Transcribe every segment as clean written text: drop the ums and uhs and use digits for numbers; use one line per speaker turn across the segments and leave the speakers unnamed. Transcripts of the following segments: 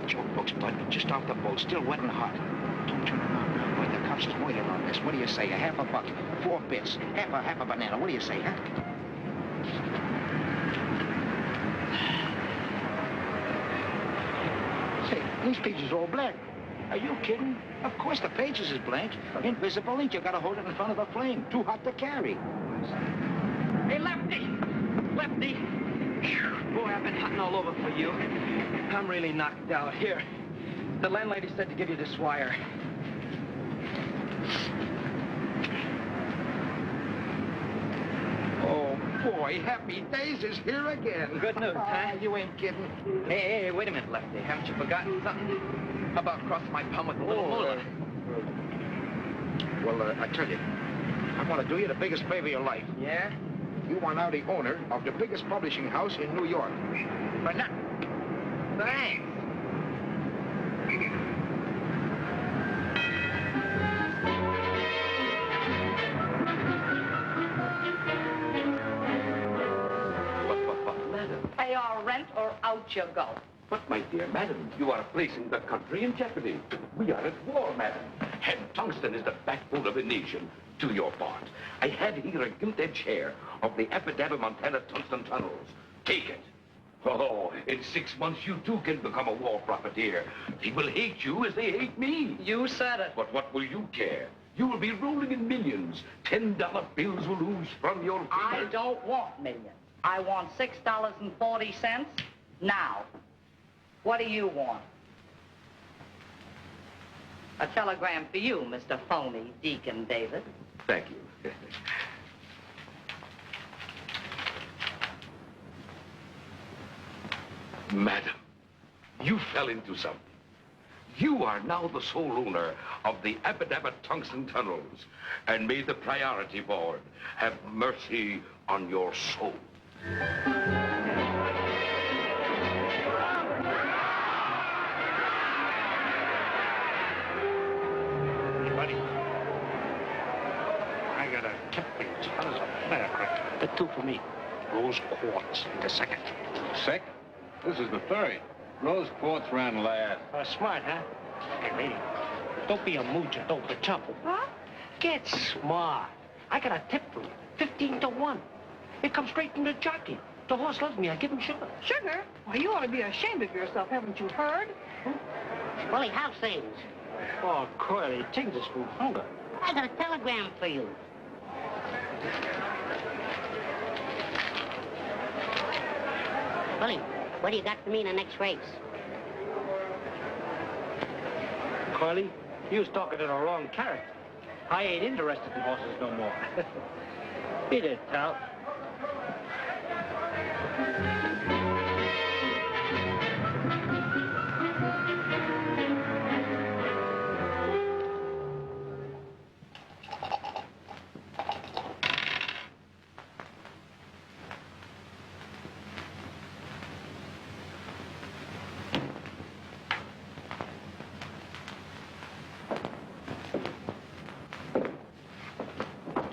Get your books, bud. Just off the boat, still wet and hot. Don't turn around now, boy. The cops is waiting on this. What do you say? A half a buck, 4 bits, half a banana. What do you say, huh? Say, these pages are all blank. Are you kidding? Of course the pages is blank. Invisible ink. You gotta hold it in front of the flame. Too hot to carry.
Hey, Lefty! Lefty! Boy, I've been hunting all over for you. I'm really knocked out. Here, the landlady said to give you this wire.
Oh, boy, Happy Days is here again.
Good news, huh?
You ain't kidding.
Hey, wait a minute, Lefty. Haven't you forgotten something? How about crossing my palm with a little moolah?
Well, I tell you, I want to do you the biggest favor of your life.
Yeah?
You are now the owner of the biggest publishing house in New York.
For nothing. Thanks.
But, madam.
Pay our rent or out you go.
But, my dear madam, you are placing the country in jeopardy. We are at war, madam. And tungsten is the backbone of the nation. Do your part. I had here a gilt-edged share of the Epidemic Montana tungsten tunnels. Take it. Oh, in 6 months, you too can become a war profiteer. They will hate you as they hate me.
You said it.
But what will you care? You will be rolling in millions. $10 bills will ooze from your fingers.
I don't want millions. I want $6.40 now. What do you want? A telegram for you, Mr. Phony Deacon David.
Thank you. Madam, you fell into something. You are now the sole owner of the Epidemic Tungsten Tunnels, and may the priority board have mercy on your soul.
I got a tipping tons of firecracker. The 2 for me. Rose quartz in the second.
Sec? This is the third. Rose quartz ran last.
Smart, huh? Hey, lady, don't be a moocher, don't be chumple.
Huh?
Get smart. I got a tip for you. 15 to 1. It comes straight from the jockey. The horse loves me. I give him sugar.
Sugar? Why, you ought to be ashamed of yourself. Haven't you heard?
Willie, how's things?
Oh, Curly, take this from hunger.
I got a telegram for you. Willie, what do you got for me in the next race?
Carly, you was talking to the wrong character. I ain't interested in horses no more. Beat it, Tal.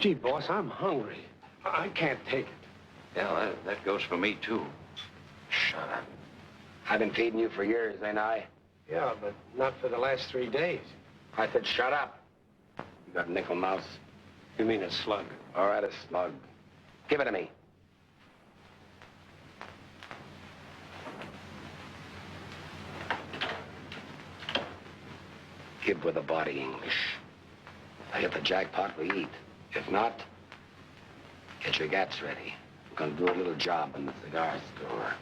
Gee, boss, I'm hungry. I can't take it.
Yeah, that goes for me, too.
Shut up.
I've been feeding you for years, ain't I?
Yeah, but not for the last 3 days.
I said shut up. You got nickel mouse?
You mean a slug?
All right, a slug. Give it to me. Give with the body, English. I hit the jackpot, we eat. If not, get your gaps ready. We're gonna do a little job in the cigar store.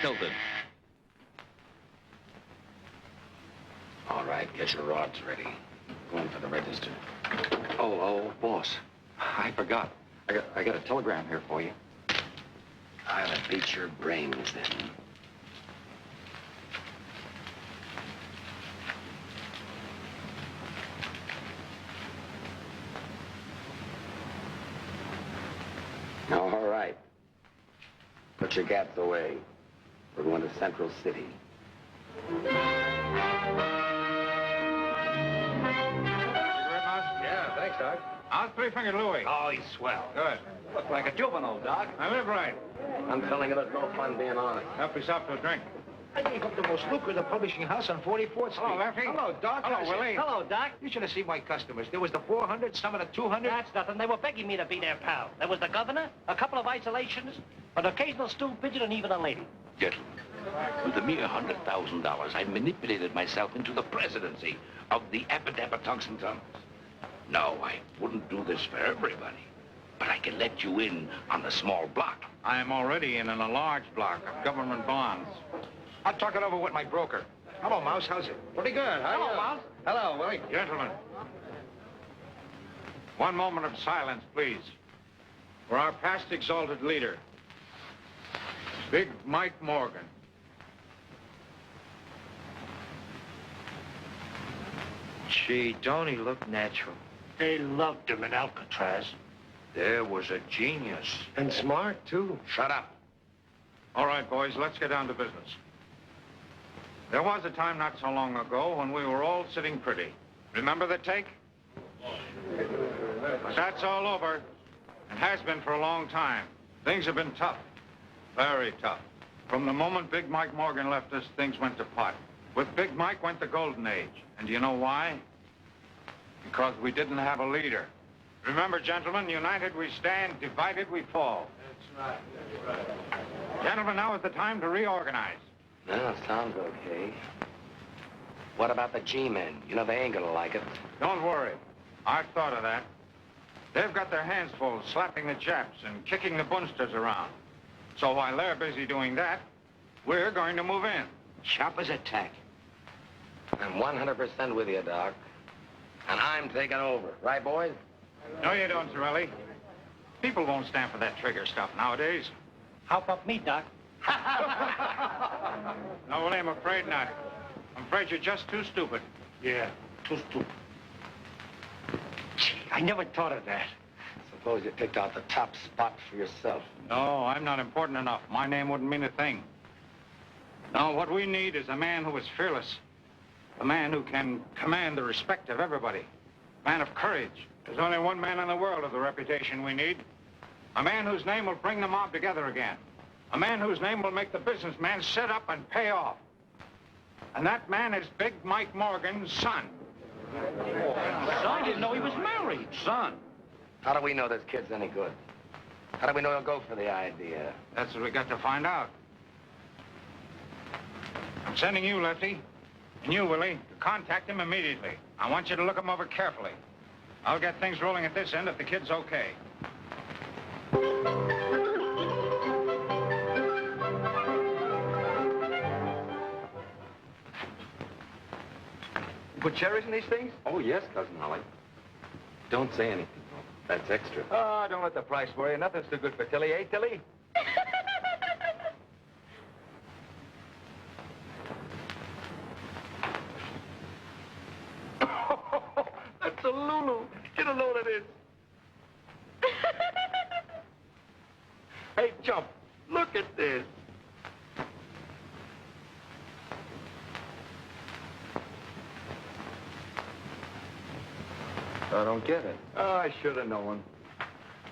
Tilted.
All right, get your rods ready. Going for the register.
Oh, boss. I forgot. I got a telegram here for you.
I'll beat your brains then. All right. Put your gaps away. We're going to Central City.
Yeah, thanks, Doc.
How's Three-Fingered Louie?
Oh, he's swell.
Good.
Look like a juvenile, Doc.
I live right.
I'm telling you, there's no fun being honest.
Help yourself to a drink.
I gave up the most lucrative publishing house on 44th Street.
Hello, Lefty.
Hello, Doc.
Hello,
How's it?
Willie.
Hello, Doc.
You should have seen my customers. There was the 400, some of the 200.
That's nothing. They were begging me to be their pal. There was the governor, a couple of isolationists, an occasional stool pigeon, and even a lady.
Gentlemen, with a mere $100,000, I manipulated myself into the presidency of the Tungsten Tunnels. No, I wouldn't do this for everybody, but I can let you in on the small block.
I am already in a large block of government bonds.
I'll talk it over with my broker. Hello, Mouse. How's it?
Pretty good.
Hello, Mouse.
Hello, Willie.
Gentlemen, one moment of silence, please, for our past exalted leader, Big Mike Morgan.
Gee, don't he look natural?
They loved him in Alcatraz.
There was a genius.
And smart, too.
Shut up.
All right, boys, let's get down to business. There was a time not so long ago when we were all sitting pretty. Remember the take? But that's all over, and has been for a long time. Things have been tough, very tough. From the moment Big Mike Morgan left us, things went to pot. With Big Mike went the golden age. And do you know why? Because we didn't have a leader. Remember, gentlemen, united we stand, divided we fall. That's right, that's right. Gentlemen, now is the time to reorganize.
No, sounds okay. What about the G-men? You know they ain't gonna like it.
Don't worry. I've thought of that. They've got their hands full slapping the Japs and kicking the Bunsters around. So while they're busy doing that, we're going to move in.
Choppers attack.
I'm 100% with you, Doc. And I'm taking over. Right, boys?
No, you don't, Zarelli. People won't stand for that trigger stuff nowadays.
How about me, Doc?
No, Willie, I'm afraid not. I'm afraid you're just too stupid.
Yeah, too stupid. Gee, I never thought of that.
Suppose you picked out the top spot for yourself.
No, I'm not important enough. My name wouldn't mean a thing. No, what we need is a man who is fearless. A man who can command the respect of everybody. A man of courage. There's only one man in the world of the reputation we need. A man whose name will bring the mob together again. A man whose name will make the businessman sit up and pay off. And that man is Big Mike Morgan's son.
I didn't know he was married.
Son.
How do we know this kid's any good? How do we know he'll go for the idea?
That's what we got to find out. I'm sending you, Lefty, and you, Willie, to contact him immediately. I want you to look him over carefully. I'll get things rolling at this end if the kid's okay.
Put cherries in these things?
Oh, yes, Cousin Ollie. Don't say anything, though. That's extra.
Oh, don't let the price worry you. Nothing's too good for Tilly, eh, Tilly? That's a Lulu. Get a load of this. Hey, Chump, look at this.
I don't get it.
Oh, I should have known.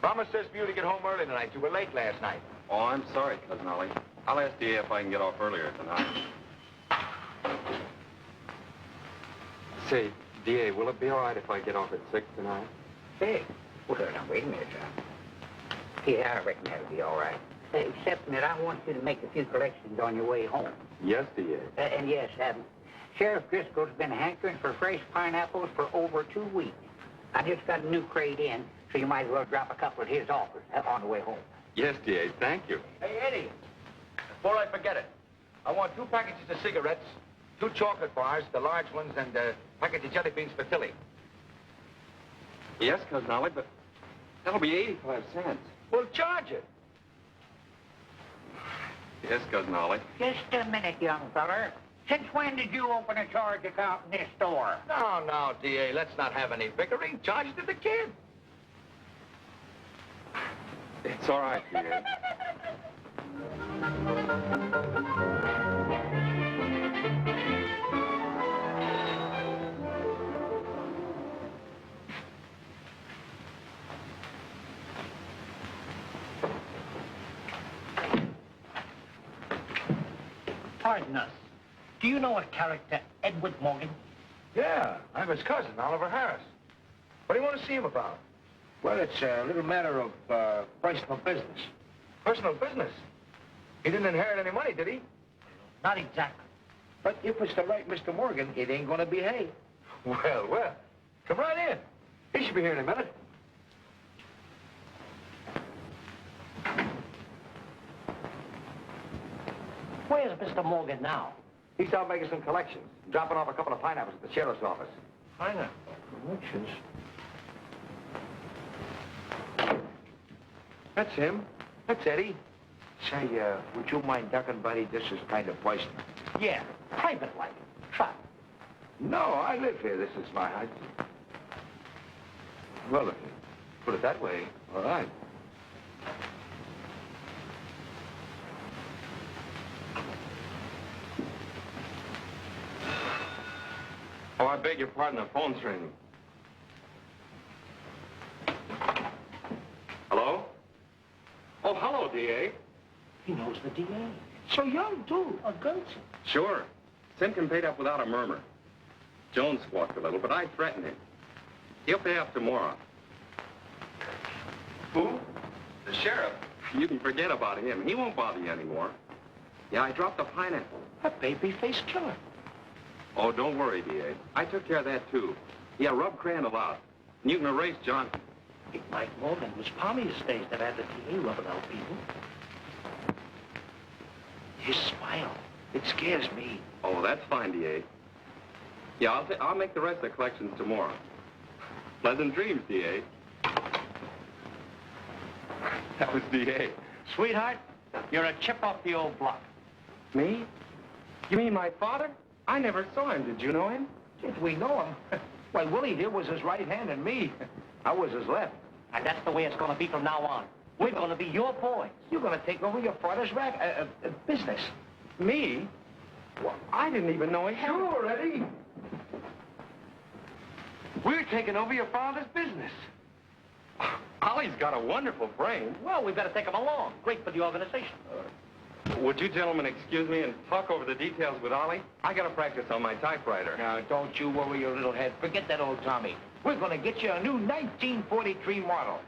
Mama says for you to get home early tonight. You were late last night.
Oh, I'm sorry, Cousin Ollie. I'll ask DA if I can get off earlier tonight. Say, DA, will it be all right if I get off at 6 tonight?
Hey, well, now, wait a minute, John. Yeah, I reckon that'll be all right. Except that I want you to make a few collections on your way home.
Yes, DA.
And yes, Sheriff Driscoll's been hankering for fresh pineapples for over 2 weeks. I just got a new crate in, so you might as well drop a couple at his office on the way home.
Yes, DA, thank you.
Hey, Eddie, before I forget it, I want 2 packages of cigarettes, 2 chocolate bars, the large ones, and a package of jelly beans for Tilly.
Yes, Cousin Ollie, but that'll be 85 cents.
Well, charge it.
Yes, Cousin Ollie.
Just a minute, young feller. Since when did you open a charge account in this store?
No, DA, let's not have any bickering. Charge it to the kid.
It's all right, DA.
Pardon us. Do you know a character, Edward Morgan?
Yeah, I'm his cousin, Oliver Harris. What do you want to see him about?
Well, it's a little matter of personal business.
Personal business? He didn't inherit any money, did he?
Not exactly.
But if it's the right Mr. Morgan, it ain't gonna be hay.
Well, well. Come right in. He should be here in a minute.
Where's Mr. Morgan now?
He's out making some collections, dropping off a couple of pineapples at the sheriff's office.
Pineapple collections?
That's him. That's Eddie.
Say, would you mind ducking, buddy? This is kind of personal.
Yeah, private like. Try.
No, I live here. This is my house. Well, if you put it that way, all right.
Oh, I beg your pardon, the phone's ringing. Hello? Oh, hello, D.A.
He knows the DA. So young, too. A gunsmith.
Sure. Simpkin paid up without a murmur. Jones squawked a little, but I threatened him. He'll pay up tomorrow.
Who? The sheriff.
You can forget about him. He won't bother you anymore. Yeah, I dropped a pineapple.
A baby-faced killer.
Oh, don't worry, D.A. I took care of that, too. Yeah, rub Crandall out. And you can erase John.
Big Mike Morgan was palmiest days that had the DA rubbing out people. His smile, it scares me.
Oh, that's fine, D.A. Yeah, I'll make the rest of the collections tomorrow. Pleasant dreams, D.A. That was D.A.
Sweetheart, you're a chip off the old block.
Me? You mean my father? I never saw him. Did you know him?
Did we know him? Why, Willie here was his right hand and me. I was his left.
And that's the way it's going to be from now on. We're going to be your boys.
You're going to take over your father's business.
Me? Well, I didn't even know he had...
Sure, Eddie. We're taking over your father's business.
Ollie's got a wonderful brain.
Well, we better take him along. Great for the organization.
Would you gentlemen excuse me and talk over the details with Ollie? I got to practice on my typewriter.
Now, don't you worry your little head. Forget that old Tommy. We're going to get you a new 1943 model.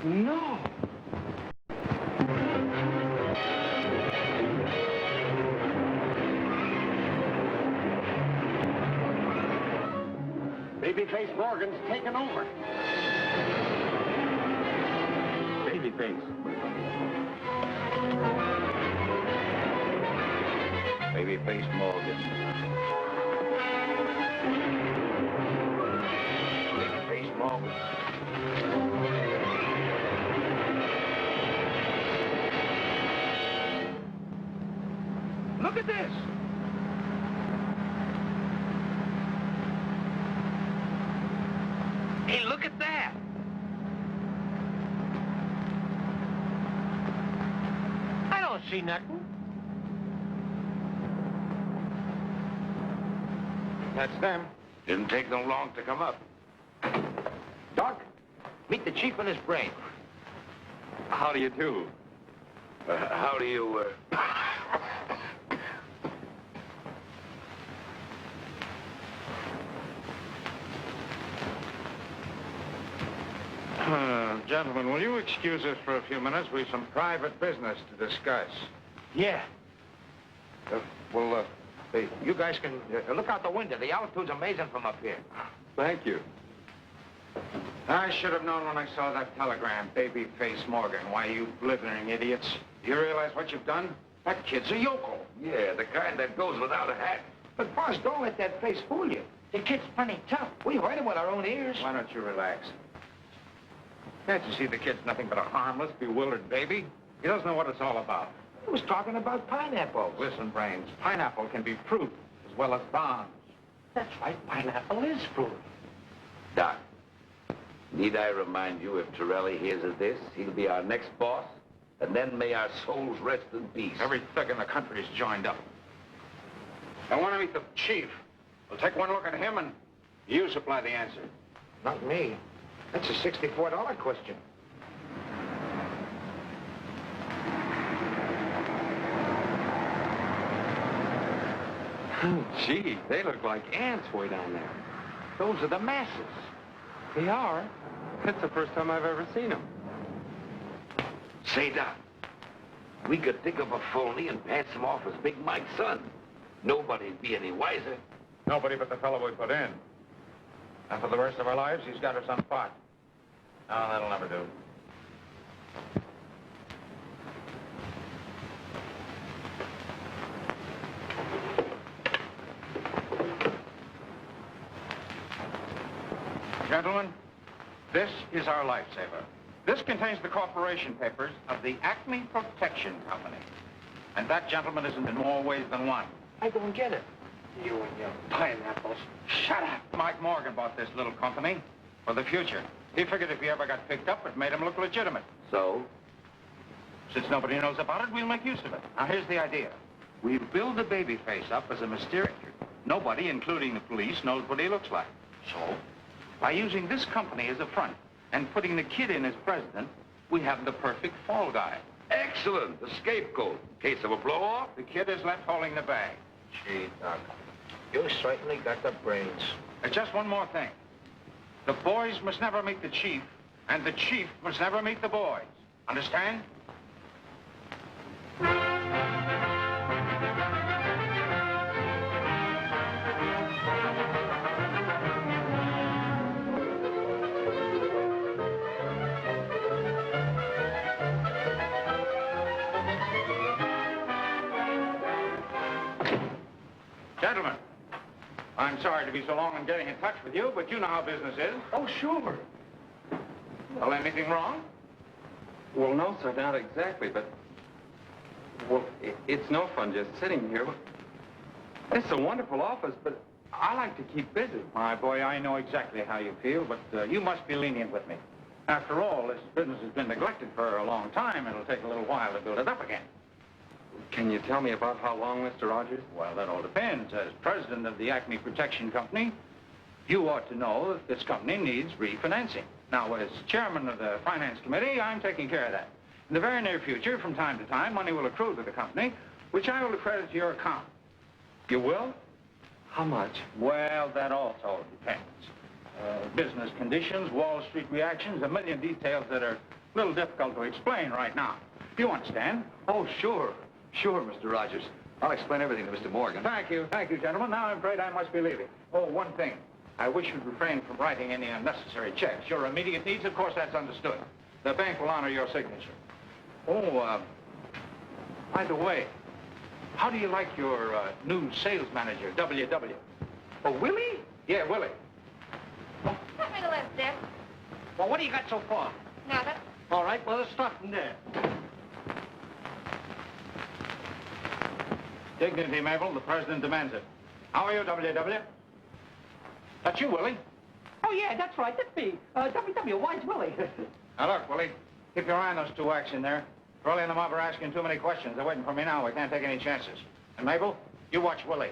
No.
Babyface Morgan's taken over.
Babyface.
Babyface Morgan. Babyface Morgan. Look at this. Hey, look at that.
I don't see nothing.
That's them. Didn't take them long to come up. Doc, meet the chief and his brain.
How do you do?
How do you,
Gentlemen, will you excuse us for a few minutes? We've some private business to discuss.
Yeah. Hey, you guys can look out the window. The altitude's amazing from up here.
Thank you.
I should have known when I saw that telegram, Babyface Morgan. Why, you blithering idiots. Do you realize what you've done? That kid's a yokel.
Yeah, the kind that goes without a hat.
But, boss, don't let that face fool you. The kid's plenty tough. We heard him with our own ears.
Why don't you relax? Can't you see the kid's nothing but a harmless, bewildered baby? He doesn't know what it's all about.
He was talking about pineapples.
Listen, Brains, pineapple can be fruit as well as bombs.
That's right, pineapple is fruit.
Doc, need I remind you, if Torelli hears of this, he'll be our next boss, and then may our souls rest in peace.
Every thug in the country's joined up. I want to meet the chief. We'll take one look at him, and you supply the answer.
Not me. That's a $64 question.
Gee, they look like ants way down there.
Those are the masses.
They are. That's the first time I've ever seen them.
Say, Doc, we could dig up a phony and pass him off as Big Mike's son. Nobody'd be any wiser.
Nobody but the fellow we put in. And for the rest of our lives, he's got us on pot. Oh, that'll never do. Gentlemen, this is our lifesaver. This contains the corporation papers of the Acme Protection Company. And that, gentleman, isn't in more ways than one.
I go and get it. You and your pineapples.
Shut up. Mike Morgan bought this little company for the future. He figured if he ever got picked up, it made him look legitimate.
So?
Since nobody knows about it, we'll make use of it. Now, here's the idea. We build the baby face up as a mysterious. Nobody, including the police, knows what he looks like. So, by using this company as a front and putting the kid in as president, we have the perfect fall guy.
Excellent. The scapegoat. Case of a blow-off?
The kid is left holding the bag.
Gee, Doc, you certainly got the brains.
There's just one more thing. The boys must never meet the chief, and the chief must never meet the boys. Understand? Gentlemen, I'm sorry to be so long in getting in touch with you, but you know how business is.
Oh, sure.
Well, anything wrong?
Well, no, sir, not exactly, but... Well, it's no fun just sitting here. It's a wonderful office, but I like to keep busy.
My boy, I know exactly how you feel, but you must be lenient with me. After all, this business has been neglected for a long time. It'll take a little while to build it up again.
Can you tell me about how long, Mr. Rogers?
Well, that all depends. As president of the Acme Protection Company, you ought to know that this company needs refinancing. Now, as chairman of the finance committee, I'm taking care of that. In the very near future, from time to time, money will accrue to the company, which I will credit to your account.
You will? How much?
Well, that also depends. Business conditions, Wall Street reactions, a million details that are a little difficult to explain right now. You understand?
Oh, sure. Sure, Mr. Rogers. I'll explain everything to Mr. Morgan.
Thank you, gentlemen. Now I'm afraid I must be leaving. Oh, one thing. I wish you'd refrain from writing any unnecessary checks. Your immediate needs, of course, that's understood. The bank will honor your signature. Oh, by the way, how do you like your new sales manager, W.W.? Oh, Willie? Yeah, Willie.
Let me to left, Dick.
Well, what do you got so far?
Nothing.
All right, well, let's start from there.
Dignity, Mabel. The president demands it. How are you, W.W.? That's you, Willie.
Oh, yeah, that's right. That's me. W.W., why's Willie?
Now, look, Willie. Keep your eye on those two whacks in there. Crowley and the mob are asking too many questions. They're waiting for me now. We can't take any chances. And, Mabel, you watch Willie.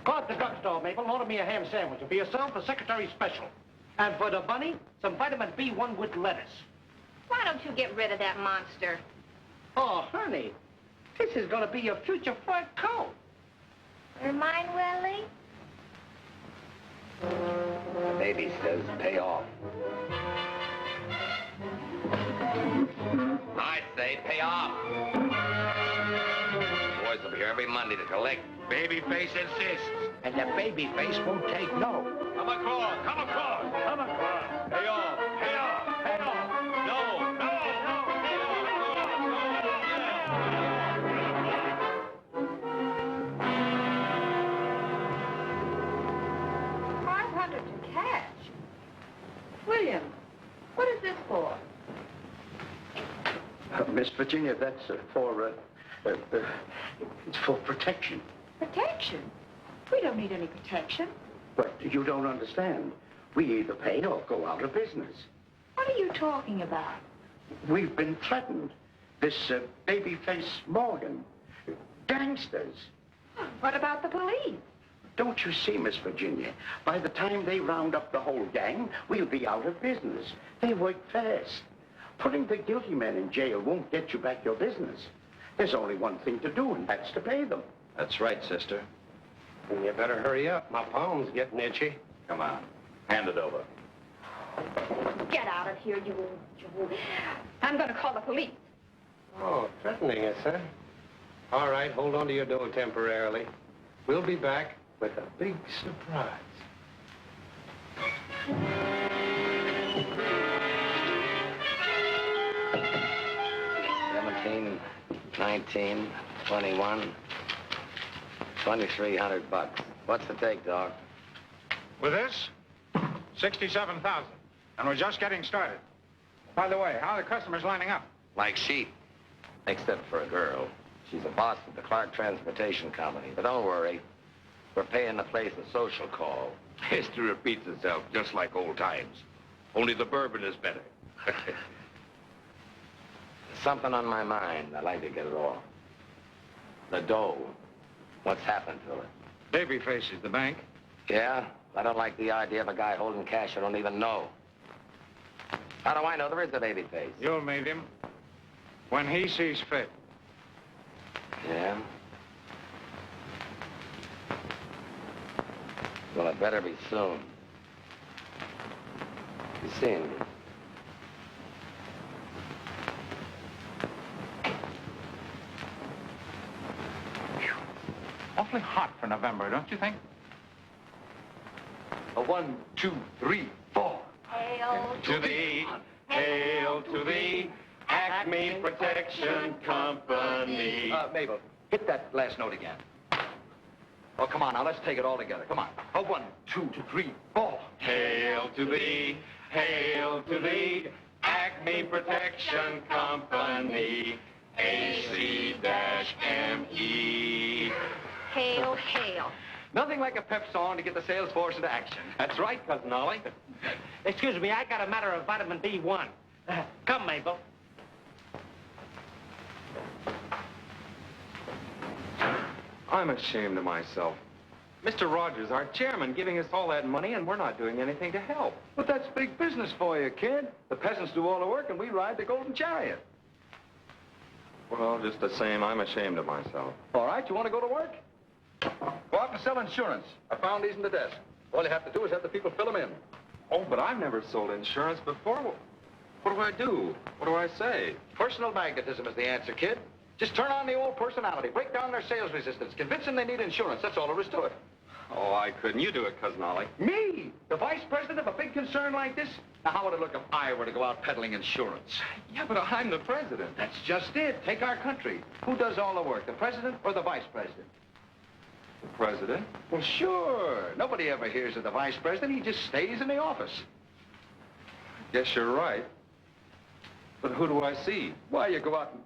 Go out to the drugstore, Mabel, and order me a ham sandwich. For yourself, a secretary special. And for the bunny, some vitamin B1 with lettuce.
Why don't you get rid of that monster?
Oh, honey, this is going to be your future fur coat.
You're mine, Willie?
The baby says pay off.
I say pay off. Boys will be here every Monday to collect. Babyface insists.
And the baby face won't take no.
Come across, come across, come across. Pay off, pay off, pay off. No, no, no, pay
$500 in cash. William, what is this for?
Miss Virginia, that's it's for protection.
Protection? We don't need any protection.
But you don't understand. We either pay or go out of business.
What are you talking about?
We've been threatened. This babyface Morgan. Gangsters.
What about the police?
Don't you see, Miss Virginia? By the time they round up the whole gang, we'll be out of business. They work fast. Putting the guilty men in jail won't get you back your business. There's only one thing to do, and that's to pay them.
That's right, sister.
And you better hurry up. My palm's getting itchy.
Come on. Hand it over.
Get out of here, you. I'm going to call the police.
Oh, threatening us, huh? All right, hold on to your dough temporarily. We'll be back with a big surprise.
17, 19, 21, 2,300 bucks. What's the take, dog?
With this, 67,000. And we're just getting started. By the way, how are the customers lining up?
Like sheep. Except for a girl. She's a boss at the Clark Transportation Company. But don't worry. We're paying the place a social call.
History repeats itself, just like old times. Only the bourbon is better.
There's something on my mind. I'd like to get it off. The dough. What's happened to it?
Babyface is the bank.
Yeah? I don't like the idea of a guy holding cash I don't even know. How do I know there is a babyface?
You'll meet him when he sees fit.
Yeah? Well, it better be soon. You seeing me?
Awfully hot for November, don't you think?
A 1, 2, 3, 4.
Hail
To thee, hail to thee, Acme Protection Company.
Mabel, hit that last note again. Oh, come on, now, let's take it all together. Come on. Oh, 1, 2, 3, 4.
Hail to thee, Acme Protection Company, AC-ME.
Hail, hail.
Nothing like a pep song to get the sales force into action.
That's right, Cousin Ollie. Excuse me, I got a matter of vitamin B1. Come, Mabel.
I'm ashamed of myself. Mr. Rogers, our chairman, giving us all that money, and we're not doing anything to help.
But that's big business for you, kid. The peasants do all the work, and we ride the golden chariot.
Well, just the same, I'm ashamed of myself.
All right, you want to go to work? Go out and sell insurance. I found these in the desk. All you have to do is have the people fill them in.
Oh, but I've never sold insurance before. What do I do? What do I say?
Personal magnetism is the answer, kid. Just turn on the old personality. Break down their sales resistance. Convince them they need insurance. That's all there is to it.
Oh, I couldn't. You do it, Cousin Ollie.
Me? The vice president of a big concern like this? Now, how would it look if I were to go out peddling insurance?
Yeah, but I'm the president.
That's just it. Take our country. Who does all the work, the president or the vice president?
The president?
Well, sure. Nobody ever hears of the vice president. He just stays in the office.
Guess you're right. But who do I see?
Why, you go out and...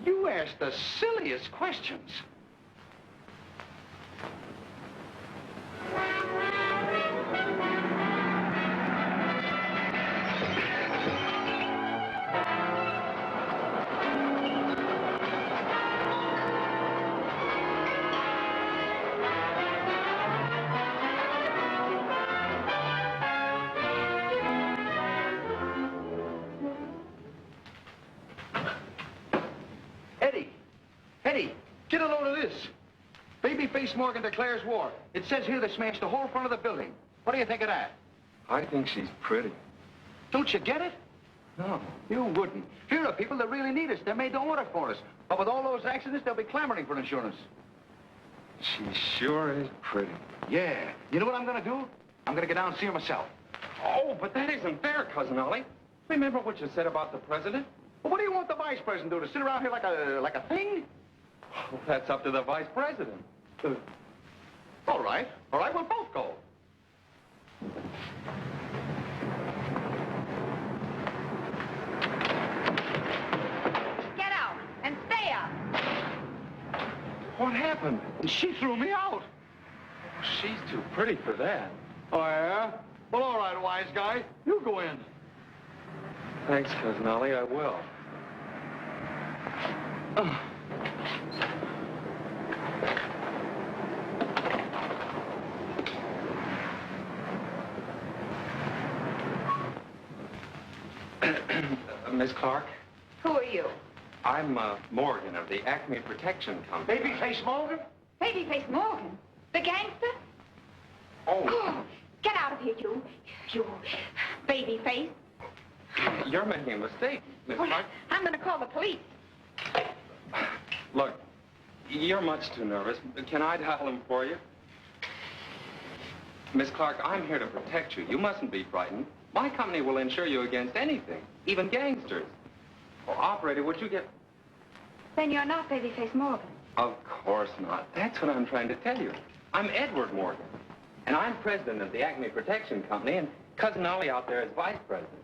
You ask the silliest questions. Eddie, get a load of this. Babyface Morgan declares war. It says here they smashed the whole front of the building. What do you think of that?
I think she's pretty.
Don't you get it?
No.
You wouldn't. Here are people that really need us. They're made to order for us. But with all those accidents, they'll be clamoring for insurance.
She sure is pretty.
Yeah. You know what I'm going to do? I'm going to get down and see her myself.
Oh, but that isn't fair, Cousin Ollie. Remember what you said about the president?
Well, what do you want the vice president to do? To sit around here like a thing?
Well, that's up to the vice president.
All right. All right, we'll both go.
Get out and stay out.
What happened?
She threw me out.
She's too pretty for that.
Oh, yeah? Well, all right, wise guy. You go in.
Thanks, Cousin Ollie, I will. Miss Clark?
Who are you?
I'm Morgan of the Acme Protection Company.
Babyface Morgan?
Babyface Morgan? The gangster?
Oh.
Get out of here, you babyface.
You're making a mistake, Miss
Well,
Clark.
I'm going to call the police.
Look, you're much too nervous. Can I dial them for you? Miss Clark, I'm here to protect you. You mustn't be frightened. My company will insure you against anything, even gangsters. Oh, operator, would you get...
Then you're not Babyface Morgan.
Of course not. That's what I'm trying to tell you. I'm Edward Morgan, and I'm president of the Acme Protection Company, and Cousin Ollie out there is vice president.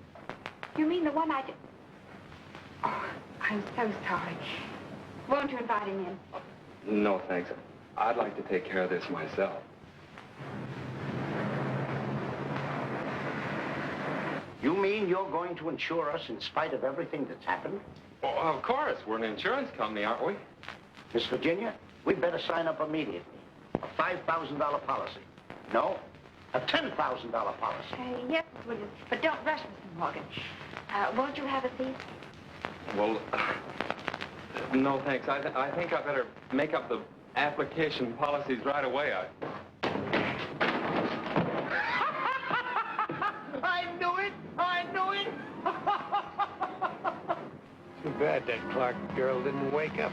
You mean the one I did... Oh, I'm so sorry. Won't you invite him in?
No, thanks. I'd like to take care of this myself.
You mean you're going to insure us in spite of everything that's happened?
Well, of course. We're an insurance company, aren't we?
Miss Virginia, we'd better sign up immediately. A $5,000 policy. No, a $10,000 policy.
Yes, Miss Williams, but don't rush, Mr. Morgan. Won't you have a seat?
Well, no, thanks. I think I better make up the application policies right away.
I knew it! I knew it!
Too bad that Clark girl didn't wake up.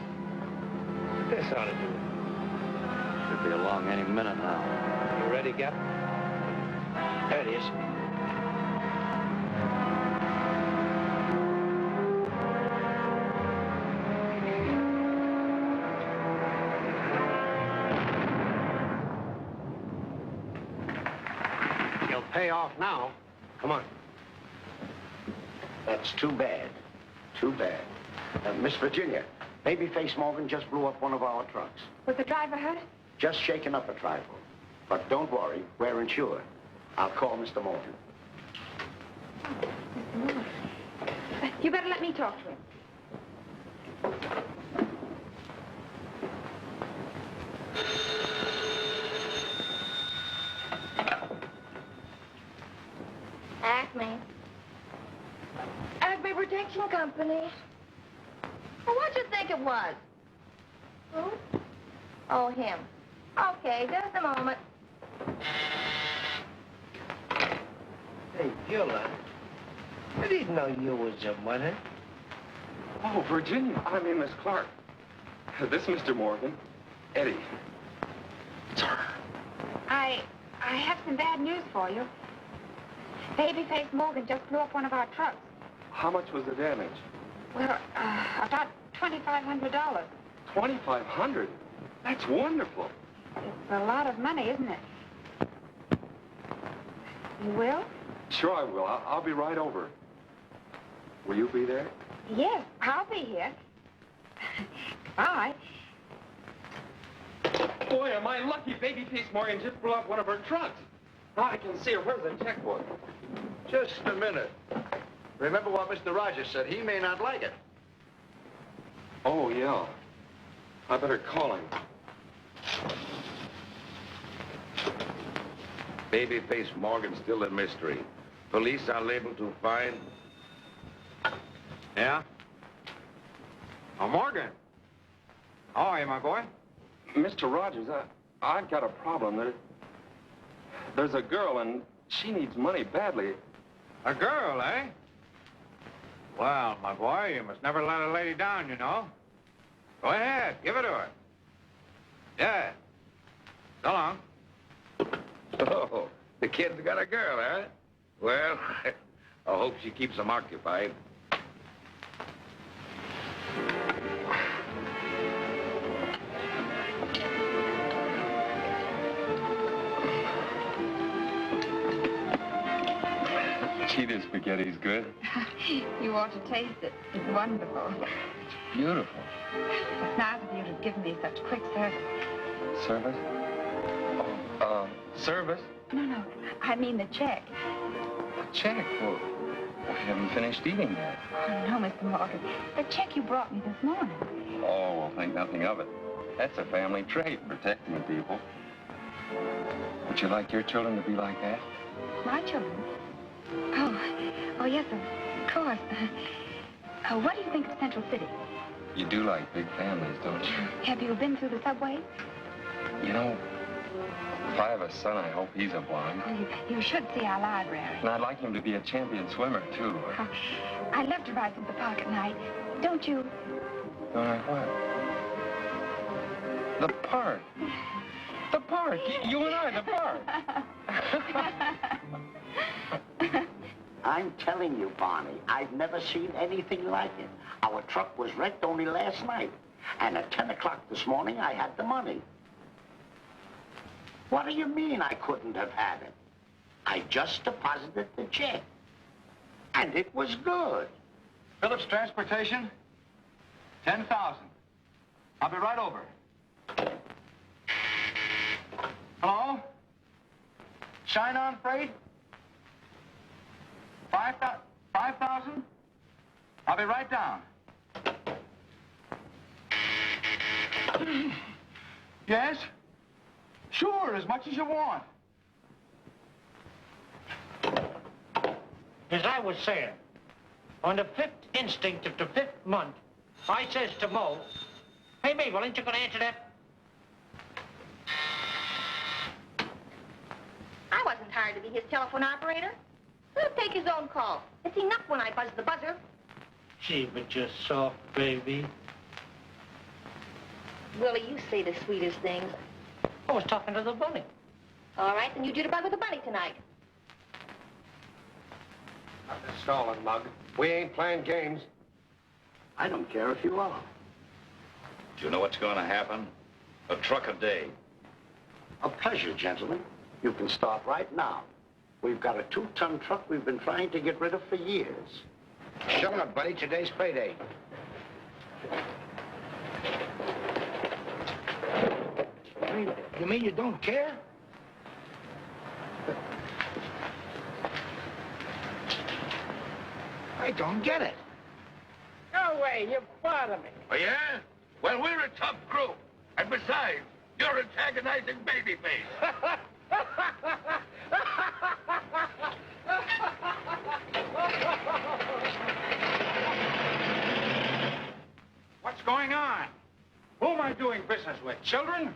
This ought to do it.
Should be along any minute now.
You ready, Gap?
There it is.
He'll pay off now. Come on.
That's too bad. Too bad. Miss Virginia, Babyface Morgan just blew up one of our trucks.
Was the driver hurt?
Just shaken up a trifle. But don't worry, we're insured. I'll call Mr. Morgan.
Mr. Morgan. You better let me talk to him.
Acme Protection Company. Well, what'd you think it was? Who? Oh, him. Okay, just a moment.
Hey, Beulah. I didn't know you was a mother.
Oh, Virginia. I mean, Miss Clark. This Mr. Morgan. Eddie. It's her.
I have some bad news for you. Babyface Morgan just blew up one of our trucks.
How much was the damage?
Well, about $2,500.
$2,500? That's wonderful.
It's a lot of money, isn't it? You will?
Sure I will. I'll be right over. Will you be there?
Yes, I'll be here. Goodbye.
Boy, am I lucky. Babyface Morgan just blew up one of her trucks. Now I can see her. Where's the checkbook?
Just a minute. Remember what Mr. Rogers said. He may not like it.
Oh, yeah. I better call him.
Babyface Morgan's still a mystery. Police are able to find...
Yeah? Oh, Morgan. How are you, my boy?
Mr. Rogers, I've got a problem. There's a girl, and she needs money badly.
A girl, eh? Well, my boy, you must never let a lady down, you know. Go ahead, give it to her. Yeah. So long.
Oh, the kid's got a girl, huh? Well, I hope she keeps him occupied.
Gee, this spaghetti's good.
You ought to taste it. It's wonderful.
Beautiful.
It's nice of you to give me such quick service.
Service? Service?
No, I mean the check.
A check? Well, we haven't finished eating yet.
Oh, no, Mr. Morgan. The check you brought me this morning.
Oh, well, think nothing of it. That's a family trait, protecting people. Would you like your children to be like that?
My children? Oh, yes, of course. What do you think of Central City?
You do like big families, don't you?
Have you been through the subway?
You know, if I have a son, I hope he's a blonde.
You should see our library.
And I'd like him to be a champion swimmer, too.
I'd love to ride through the park at night. Don't you?
Don't I what? The park. The park. You and I, the park.
I'm telling you, Barney, I've never seen anything like it. Our truck was wrecked only last night. And at 10 o'clock this morning, I had the money. What do you mean I couldn't have had it? I just deposited the check. And it was good.
Phillips Transportation, 10,000. I'll be right over. Hello? Shine On Freight? 5,000? I'll be right down. Yes? Sure, as much as you want.
As I was saying, on the 5th instinct of the 5th month, I says to Mo, hey, Mabel, ain't you going to answer that?
I wasn't hired to be his telephone operator. He'll take his own call. It's enough when I buzz the buzzer.
Gee, but you're soft, baby.
Willie, you say the sweetest things.
I was talking to the bunny.
All right, then you jitterbug with the bunny tonight.
Not this stalling, Mug. We ain't playing games.
I don't care if you are.
Do you know what's going to happen? A truck a day.
A pleasure, gentlemen. You can start right now. We've got a 2-ton truck we've been trying to get rid of for years.
Shut up, buddy. Today's payday. You mean you don't care? I don't get it.
No way, you bother me.
Oh, yeah? Well, we're a tough group. And besides, you're antagonizing babyface.
What's going on? Who am I doing business with? Children?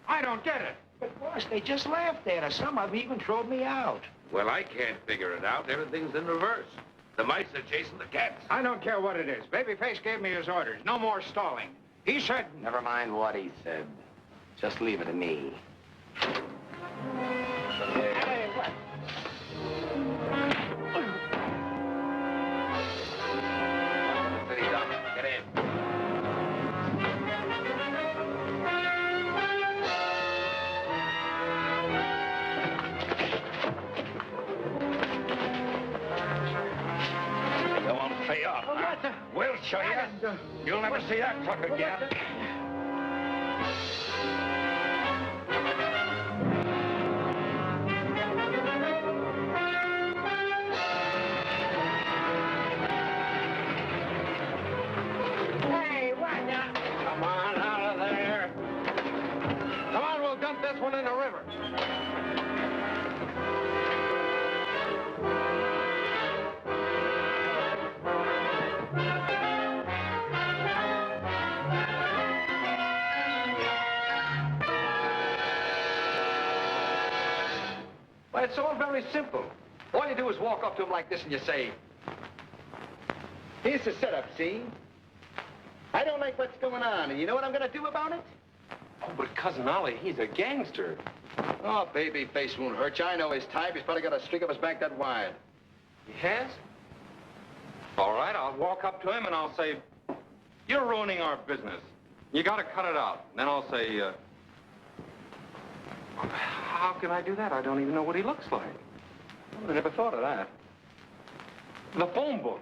I don't get it.
But, boss, they just laughed at us. Some of them even throwed me out.
Well, I can't figure it out. Everything's in reverse. The mice are chasing the cats.
I don't care what it is. Babyface gave me his orders. No more stalling. He said...
Never mind what he said. Just leave it to me.
Hey, what?
City dump. Get in.
You won't pay off, huh? We'll show you. You'll never see that truck again.
Hey, what now?
Come on, out of there. Come on, we'll dump this one in the river.
Well, it's all very simple. All you do is walk up to him like this and you say, here's the setup, see? I don't like what's going on, and you know what I'm going to do about it?
Oh, but Cousin Ollie, he's a gangster.
Oh, babyface won't hurt you. I know his type. He's probably got a streak of his back that wide.
He has? All right, I'll walk up to him and I'll say, you're ruining our business. You got to cut it out. And then I'll say, how can I do that? I don't even know what he looks like. I never thought of that. The phone book.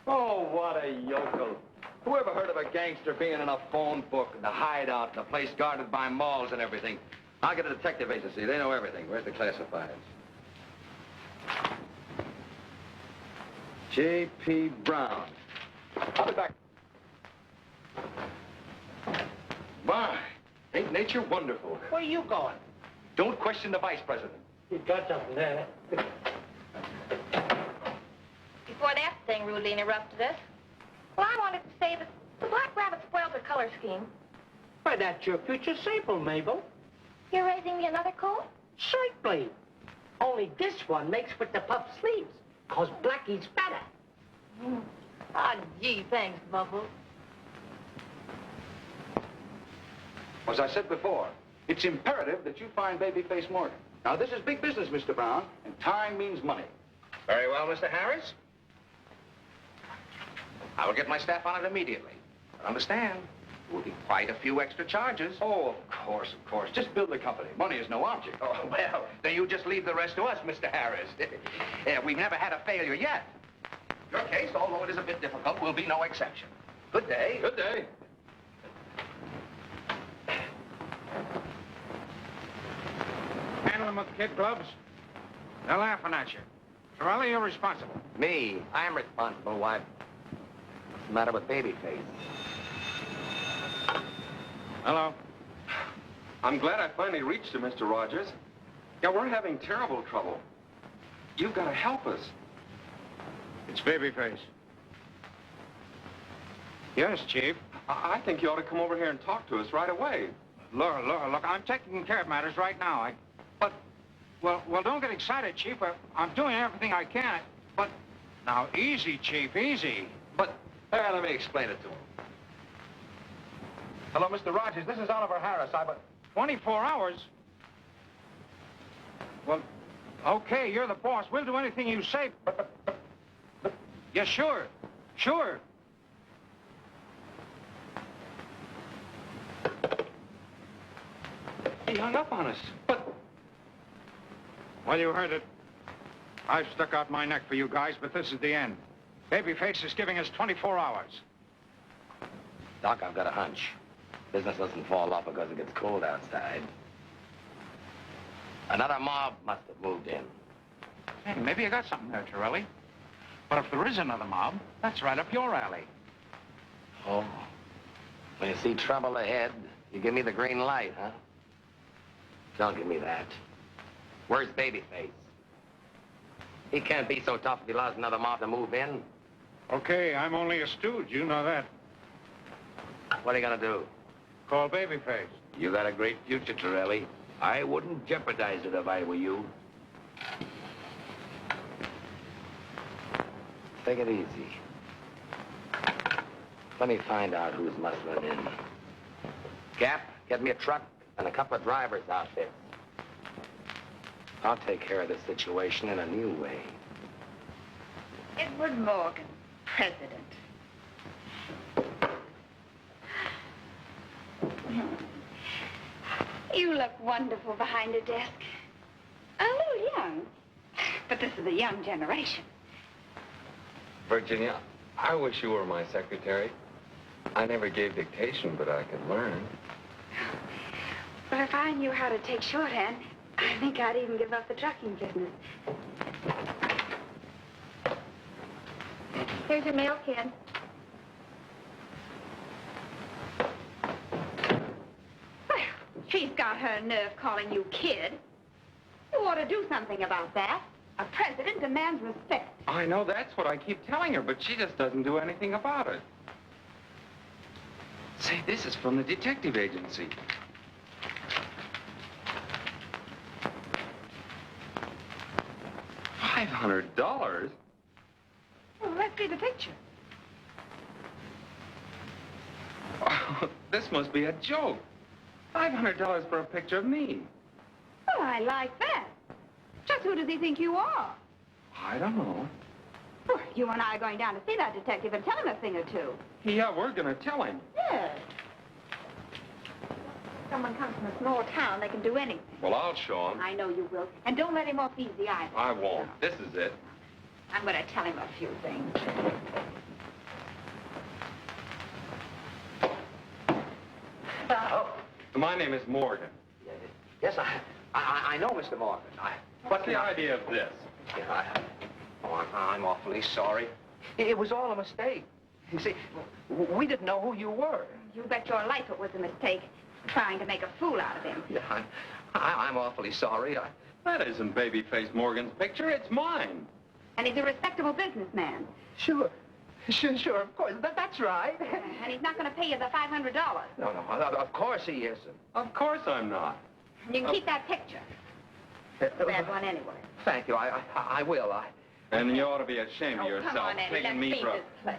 Oh, what a yokel. Who ever heard of a gangster being in a phone book, the hideout, the place guarded by malls and everything? I'll get a detective agency. They know everything. Where's the classifieds? J.P. Brown. I'll be back. My, ain't nature wonderful?
Where you going?
Don't question the vice president.
You got something there.
Before that thing rudely interrupted us, well, I wanted to say that The black rabbit spoiled her color scheme.
Why, that's your future sample, Mabel.
You're raising me another colt?
Certainly. Only this one makes with the puff sleeves, 'cause Blackie's better.
Ah, gee, thanks, Bubbles.
As I said before, it's imperative that you find Babyface Morgan. Now, this is big business, Mr. Brown, and time means money.
Very well, Mr. Harris. I will get my staff on it immediately. But understand, there will be quite a few extra charges.
Oh, of course, of course. Just build the company. Money is no object.
Oh, well, then you just leave the rest to us, Mr. Harris. We've never had a failure yet. Your case, although it is a bit difficult, will be no exception. Good day.
Good day.
Handle them with kid gloves. They're laughing at you. Torelli, you're responsible.
Me? I'm responsible. Why? What's the matter with Babyface?
Hello.
I'm glad I finally reached you, Mr. Rogers. Yeah, we're having terrible trouble. You've got to help us.
It's Babyface. Yes, Chief.
I think you ought to come over here and talk to us right away.
Look, I'm taking care of matters right now. Well, don't get excited, Chief. I'm doing everything I can. But, now, easy, Chief, easy.
But, let me explain it to him. Hello, Mr. Rogers. This is Oliver Harris.
24 hours? Well, okay, you're the boss. We'll do anything you say. But yeah, sure. Sure.
He hung up on us. But...
Well, you heard it. I've stuck out my neck for you guys, but this is the end. Babyface is giving us 24 hours.
Doc, I've got a hunch. Business doesn't fall off because it gets cold outside. Another mob must have moved in.
Hey, maybe you got something there, Torelli. But if there is another mob, that's right up your alley.
Oh. When you see trouble ahead, you give me the green light, huh? Don't give me that. Where's Babyface? He can't be so tough if he allows another mob to move in.
Okay, I'm only a stooge. You know that.
What are you gonna do?
Call Babyface.
You got a great future, Torelli. I wouldn't jeopardize it if I were you.
Take it easy. Let me find out who's muscling in. Gap, get me a truck and a couple of driver's outfits. I'll take care of this situation in a new way.
Edward Morgan, president. You look wonderful behind a desk. A little young, but this is a young generation.
Virginia, I wish you were my secretary. I never gave dictation, but I could learn.
Well, if I knew how to take shorthand, I think I'd even give up the trucking business. Here's your mail, kid. Well, she's got her nerve calling you kid. You ought to do something about that. A president demands respect.
I know that's what I keep telling her, but she just doesn't do anything about it. Say, this is from the detective agency. $500?
Well, let's see the picture.
Oh, this must be a joke. $500 for a picture of me.
Well, I like that. Just who does he think you are?
I don't know.
Well, you and I are going down to see that detective and tell him a thing or two.
Yeah, we're gonna tell him.
Yes. Someone comes from a small town, they can do anything.
Well, I'll show him.
I know you will. And don't let him off easy either.
I won't. This is it.
I'm going to tell him a few things.
Oh.
My name is Morgan.
Yes, I know, Mr. Morgan.
What's the idea of this?
I'm awfully sorry. It was all a mistake. You see, we didn't know who you were.
You bet your life it was a mistake, trying to make a fool out of him.
Yeah, I'm awfully sorry.
That isn't Babyface Morgan's picture. It's mine.
And he's a respectable businessman.
Sure. Sure, of course. That's right.
And he's not going to pay you the $500.
No, of course he isn't.
Of course I'm not.
And you can keep that picture. Bad one anyway.
Thank you. I will.
And you ought to be ashamed of
Oh,
yourself,
come on, Eddie.
taking
Let's
me
leave
for a...
this place.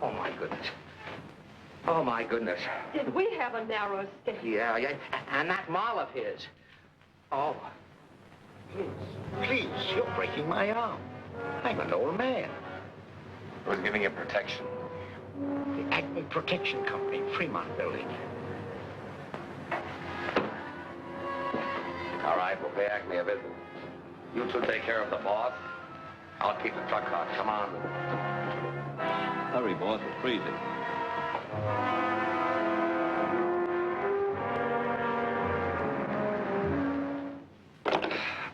Oh, my goodness. Oh, my goodness.
Did we have a narrow escape?
Yeah, and that mall of his. Oh.
Please, you're breaking my arm. I'm an old man.
Who's giving you protection?
The Acme Protection Company, Fremont Building.
All right, we'll pay Acme a visit. You two take care of the boss. I'll keep the truck hot. Come on.
Hurry, boss. It's freezing.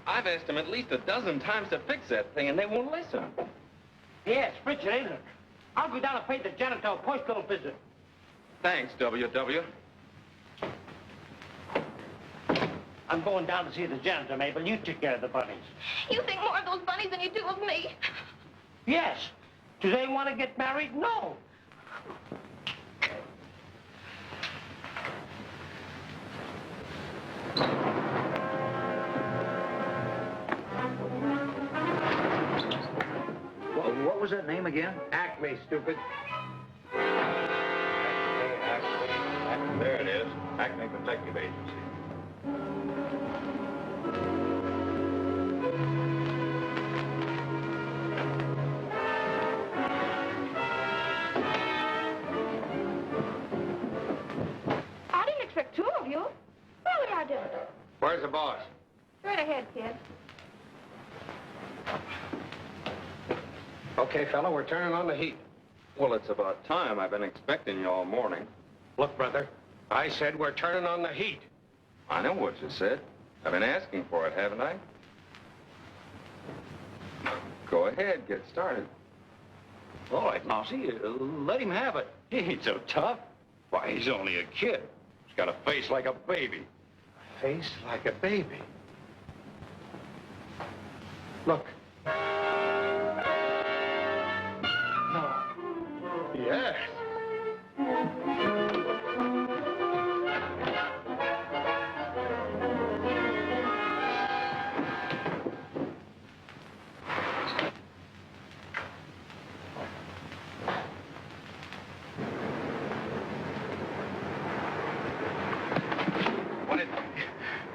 I've asked them at least a dozen times to fix that thing, and they won't listen.
Yes, Richard, ain't it? I'll go down and pay the janitor a postal visit.
Thanks, W.W.
I'm going down to see the janitor, Mabel. You take care of the bunnies.
You think more of those bunnies than you do of me.
Yes. Do they want to get married? No.
What was that name again?
Acme, stupid.
Acme. There it is. Acme Protective Agency.
I didn't expect two of you. Really, I didn't.
Where's the boss?
Straight ahead, kid.
Okay, fella, we're turning on the heat.
Well, it's about time. I've been expecting you all morning.
Look, brother, I said we're turning on the heat.
I know what you said. I've been asking for it, haven't I? Go ahead, get started.
All right, Mousy, let him have it. He ain't so tough. Why, he's only a kid. He's got a face like a baby.
Face like a baby. Look. No. Yes.
What is...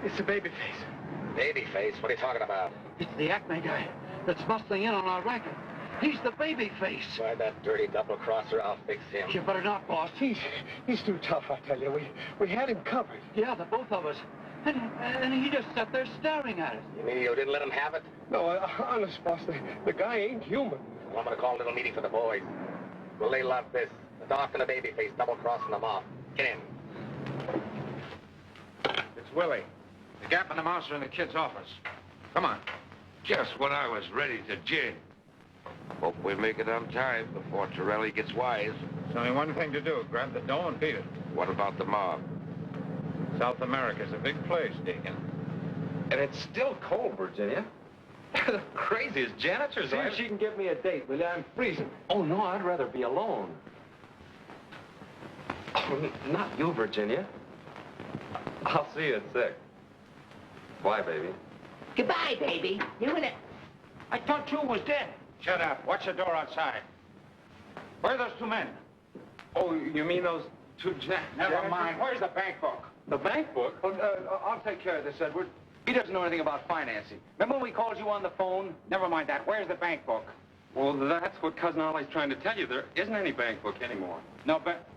It's the baby face.
Baby face? What are you talking about?
It's the Acme guy that's muscling in on our racket. He's the baby face.
Why, that dirty double-crosser, I'll fix him.
You better not, boss.
He's too tough, I tell you. We had him covered.
Yeah, the both of us. And he just sat there staring at us.
You mean you didn't let him have it?
No, honest, boss, the guy ain't human.
Well, I'm going to call a little meeting for the boys. We'll lay like this. The Dawson and the baby face double-crossing them off. Get in.
It's Willie. The Gap and the Mouse are in the kid's office. Come on.
Just when I was ready to jig. Hope we make it on time before Torelli gets wise.
There's only one thing to do. Grab the dough and beat it.
What about the mob?
South America's a big place, Deacon.
And it's still cold, Virginia. They're the craziest janitors.
See if she can give me a date, will you? I'm freezing.
Oh, no, I'd rather be alone. Oh, not you, Virginia. I'll see you at 6. Bye, baby.
Goodbye, baby. You and it.
I thought you was dead.
Shut up. Watch the door outside. Where are those two men?
Oh, you mean those two
Never mind. Where's the bank book?
The bank book?
I'll take care of this, Edward. He doesn't know anything about financing. Remember when we called you on the phone?
Never mind that. Where's the bank book?
Well, that's what Cousin Ollie's trying to tell you. There isn't any bank book anymore.
No, but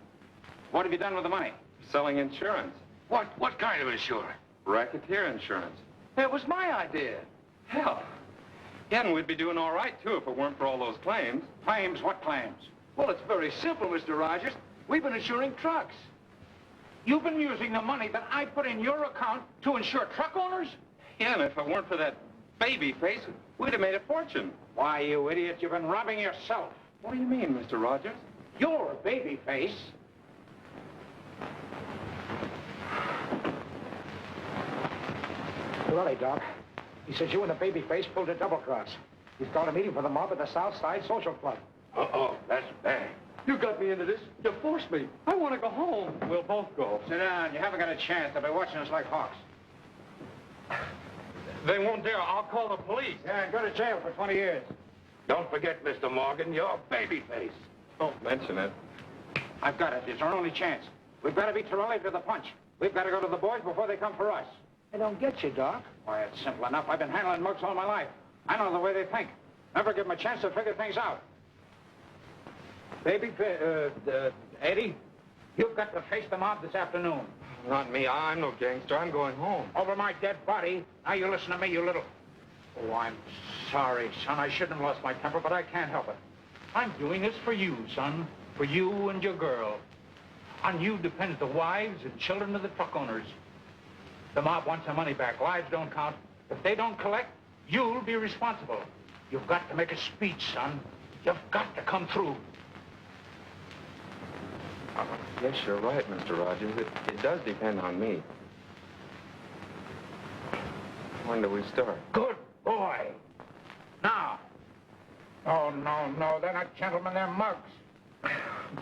what have you done with the money?
Selling insurance.
What kind of insurance?
Racketeer insurance.
It was my idea.
Hell. Yeah, and we'd be doing all right, too, if it weren't for all those claims.
Claims? What claims?
Well, it's very simple, Mr. Rogers. We've been insuring trucks.
You've been using the money that I put in your account to insure truck owners?
Yeah, and if it weren't for that baby face, we'd have made a fortune.
Why, you idiot, you've been robbing yourself.
What do you mean, Mr. Rogers?
You're a baby face.
Willie, Doc.
He says you and the babyface pulled a double cross. He's called a meeting for the mob at the South Side Social Club.
Uh-oh, that's bad.
You got me into this. You forced me. I want to go home. We'll both go.
Sit down. You haven't got a chance. They'll be watching us like hawks.
They won't dare. I'll call the police.
Yeah, and go to jail for 20 years.
Don't forget, Mr. Morgan, you're babyface.
Don't mention it.
I've got it. It's our only chance. We've got to beat Torelli to the punch. We've got to go to the boys before they come for us. I don't get you, Doc. Why, it's simple enough. I've been handling mugs all my life. I know the way they think. Never give them a chance to figure things out. Eddie, you've got to face the mob this afternoon.
Not me. I'm no gangster. I'm going home.
Over my dead body. Now you listen to me, you little... Oh, I'm sorry, son. I shouldn't have lost my temper, but I can't help it. I'm doing this for you, son. For you and your girl. On you depends the wives and children of the truck owners. The mob wants their money back. Lives don't count. If they don't collect, you'll be responsible. You've got to make a speech, son. You've got to come through.
Yes, you're right, Mr. Rogers. It does depend on me. When do we start?
Good boy. Now. Oh, no. They're not gentlemen. They're mugs.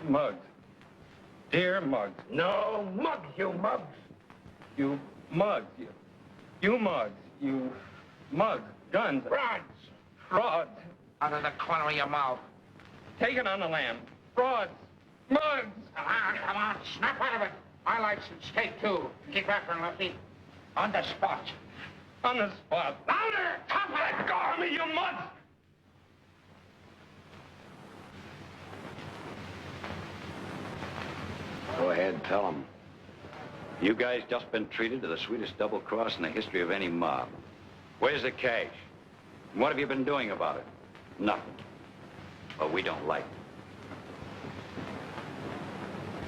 Mugs. Dear mugs.
No, mugs, you mugs.
You mugs. You mugs. You mugs. Guns.
Rods.
Frauds.
Out of the corner of your mouth.
Taken on the lam. Frauds. Mugs.
Come on. Snap out of it. I like some steak, too. Keep after him, Lefty. On the spot.
On the spot.
Louder! Top of it!
Let go of me, you mugs!
Go ahead, tell them. You guys just been treated to the sweetest double cross in the history of any mob. Where's the cash? And what have you been doing about it? Nothing. Well, we don't like it.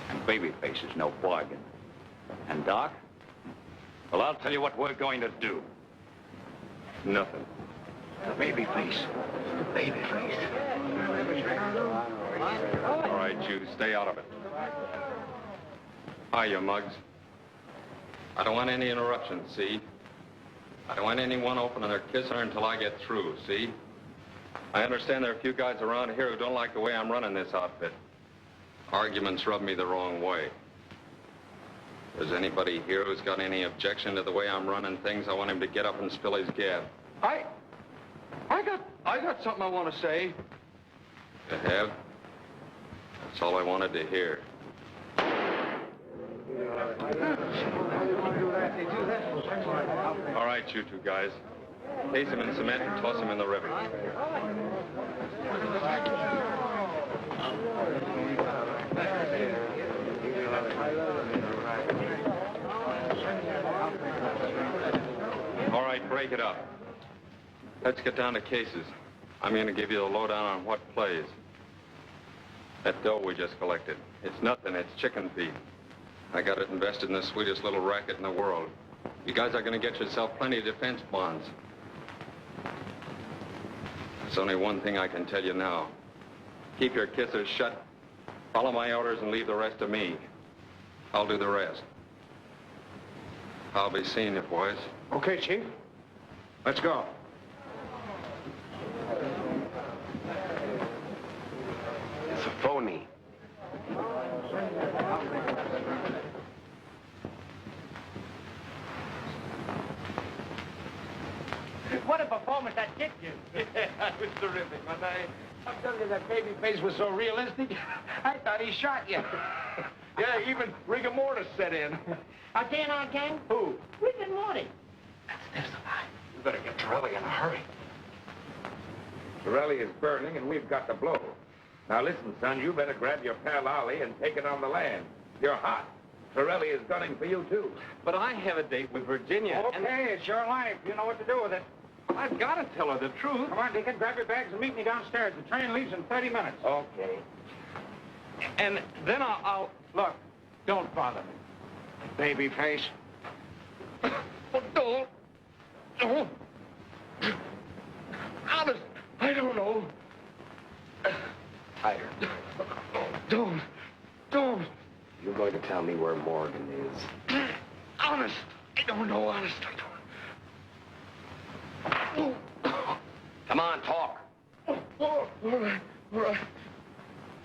And Babyface is no bargain. And Doc? Well, I'll tell you what we're going to do.
Nothing.
Babyface. Babyface.
All right, you stay out of it. Hi, you mugs. I don't want any interruptions, see? I don't want anyone opening or kissing her until I get through, see? I understand there are a few guys around here who don't like the way I'm running this outfit. Arguments rub me the wrong way. If there's anybody here who's got any objection to the way I'm running things, I want him to get up and spill his gab.
I got something I want to say.
You have? That's all I wanted to hear. All right, you two guys. Case him in cement and toss him in the river. All right, break it up. Let's get down to cases. I'm going to give you the lowdown on what plays. That dough we just collected. It's nothing. It's chicken feed. I got it invested in the sweetest little racket in the world. You guys are going to get yourself plenty of defense bonds. There's only one thing I can tell you now. Keep your kissers shut, follow my orders, and leave the rest to me. I'll do the rest. I'll be seeing you, boys.
Okay, Chief. Let's go.
It's a phony.
What a performance that did you. That was terrific, wasn't I? I'm telling you, that baby face was so realistic, I thought he shot you.
Yeah, even rigor mortis set in.
Again, our gang?
Who?
Rick and Morty.
We better get Torelli in a hurry.
Torelli is burning, and we've got the blow. Now listen, son, you better grab your pal Ollie and take it on the land. You're hot. Torelli is gunning for you, too.
But I have a date with Virginia.
Okay, it's your life. You know what to do with it.
I've got to tell her the truth.
Come on, Deacon, grab your bags and meet me downstairs. The train leaves in 30 minutes.
Okay.
And then I'll...
Look, don't bother me. Baby face.
Don't. Honest, I don't know.
Tighter.
Don't.
You're going to tell me where Morgan is.
Honest, I don't know. Honest, I don't.
Come on, talk.
All right.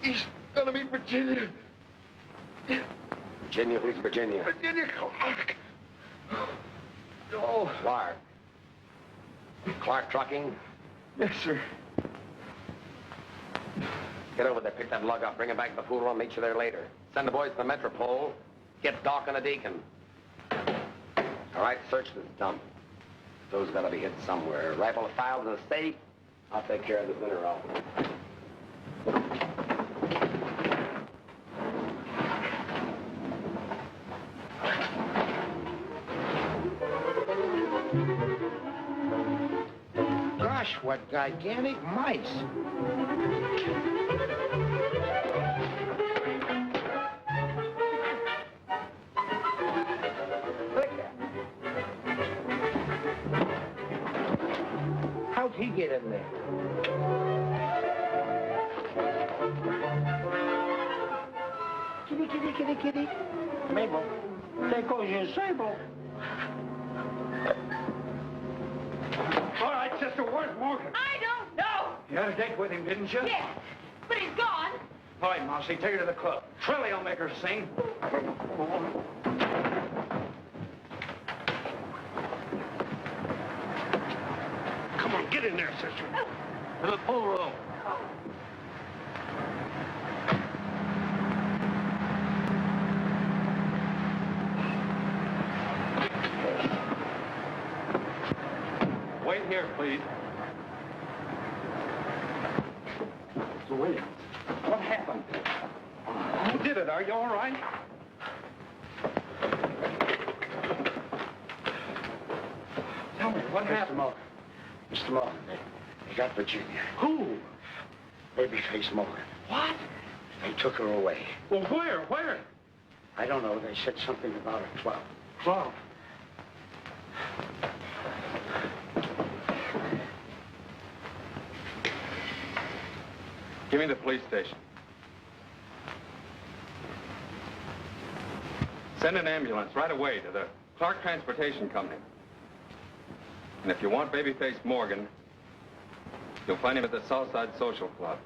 He's gonna be Virginia.
Virginia, who's Virginia?
Virginia Clark. Oh.
Clark. Clark Trucking?
Yes, sir.
Get over there, pick that lug up, bring it back to the pool room, meet you there later. Send the boys to the Metropole. Get Doc and a deacon. All right, search this dump. Those gotta be hid somewhere. Rifle the files in the safe. I'll take care of this mineral.
Gosh, what gigantic mice. How'd he get in there? Kitty. Mabel, there goes your sable.
All right, sister, where's Morgan?
I don't know.
You had a date with him, didn't you?
Yes, but he's gone.
All right, Mousy, take her to the club. Trilly will make her sing.
Come on, get in there, sister.
To the pool room. Wait here, please.
So wait.
What happened? Who did it? Are you all right? Tell me, what happened?
Mr. Morgan, they got Virginia.
Who?
Babyface Morgan.
What?
They took her away.
Well, where? Where?
I don't know. They said something about a club.
Club?
Give me the police station. Send an ambulance right away to the Clark Transportation Company. And if you want Babyface Morgan, you'll find him at the Southside Social Club.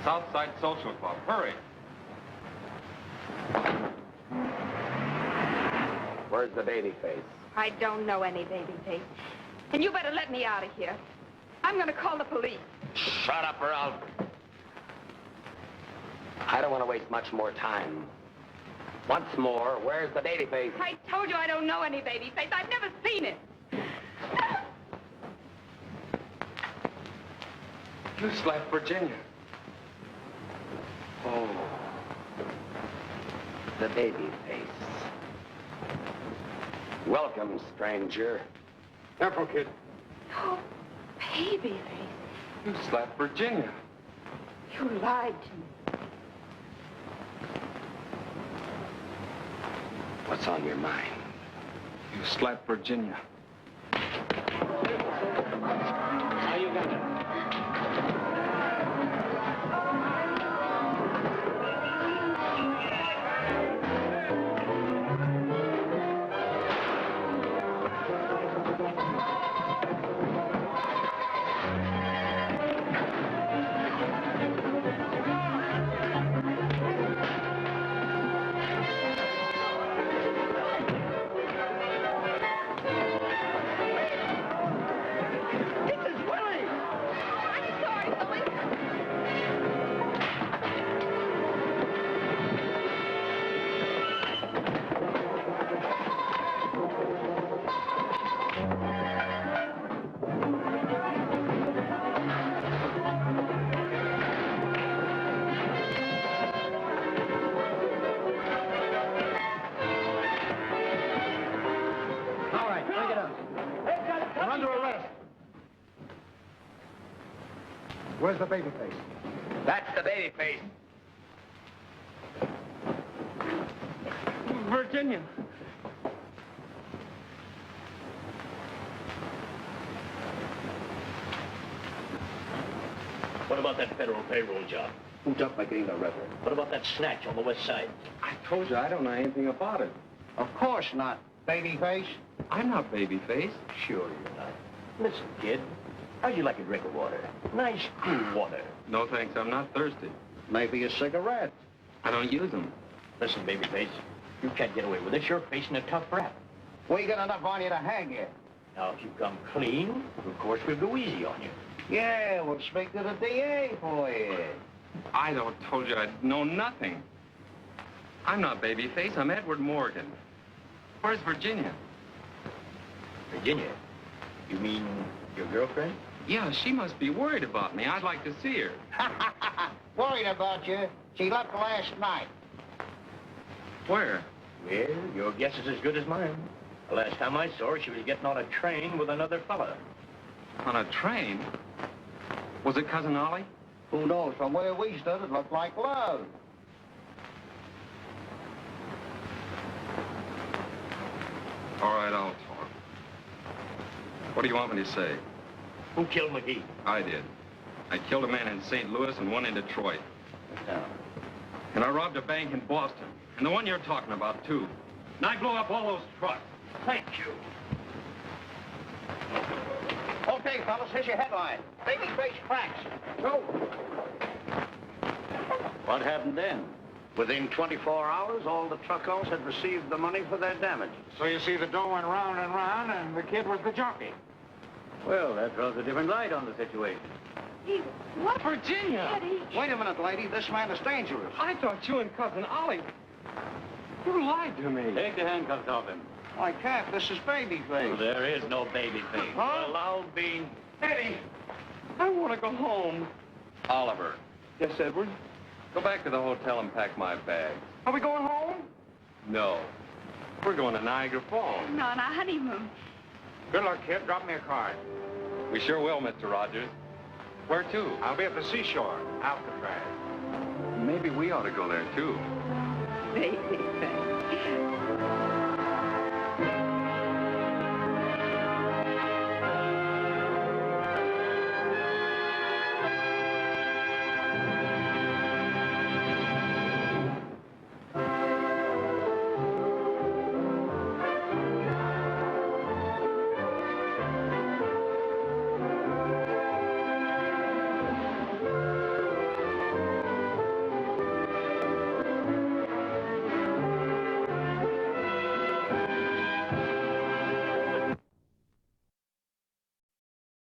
Southside Social Club. Hurry.
Where's the Babyface?
I don't know any baby face. And you better let me out of here. I'm going to call the police.
Shut up, Ralf. I don't want to waste much more time. Once more, where's the Babyface?
I told you I don't know any baby face. I've never seen it.
You slapped Virginia.
Oh. The Babyface. Welcome, stranger.
Careful, kid.
Oh, baby face.
You slapped Virginia.
You lied to me.
What's on your mind?
You slapped Virginia.
How you got it?
Where's the Babyface?
That's the Babyface.
Virginia.
What about that federal payroll job?
Who dumped my getting the record?
What about that snatch on the west side?
I told you I don't know anything about it.
Of course not. Babyface?
I'm not Babyface.
Sure you're not. Listen, kid. How'd you like a drink of water? Nice, cool water.
No, thanks. I'm not thirsty.
Maybe a cigarette.
I don't use them.
Listen, babyface, you can't get away with this. You're facing a tough rap.
We got enough on you to hang you.
Now, if you come clean, of course we'll go easy on you.
Yeah, we'll speak to the DA for you.
I told you I know nothing. I'm not Babyface. I'm Edward Morgan. Where's Virginia?
Virginia? You mean your girlfriend?
Yeah, she must be worried about me. I'd like to see her.
Worried about you? She left last night.
Where?
Well, your guess is as good as mine. The last time I saw her, she was getting on a train with another fella.
On a train? Was it Cousin Ollie?
Who knows? From where we stood, it looked like love.
All right, I'll talk. What do you want me to say?
Who killed McGee?
I did. I killed a man in St. Louis and one in Detroit.
Now,
And I robbed a bank in Boston. And the one you're talking about, too. And I blew up all those trucks.
thank you.
Okay, fellas, here's your headline. Babyface cracks. Go.
What happened then? Within 24 hours, all the truck owners had received the money for their damages.
So you see, the dough went round and round, and the kid was the jockey.
Well, that throws a different light on the situation.
What? Virginia!
Eddie.
Wait a minute, lady. This man is dangerous.
I thought you and Cousin Ollie... You lied to me.
Take the handcuffs off him.
I can't. This is Babyface.
Well, there is no baby face.
Huh?
Well, I'll be...
Eddie, I want to go home.
Oliver,
Yes, Edward?
go back to the hotel and pack my bags.
Are we going home?
No. We're going to Niagara Falls.
No, on our honeymoon.
Good luck, kid. Drop me a card.
We sure will, Mr. Rogers. Where to?
I'll be at the seashore, Alcatraz.
Maybe we ought to go there, too.
Baby face.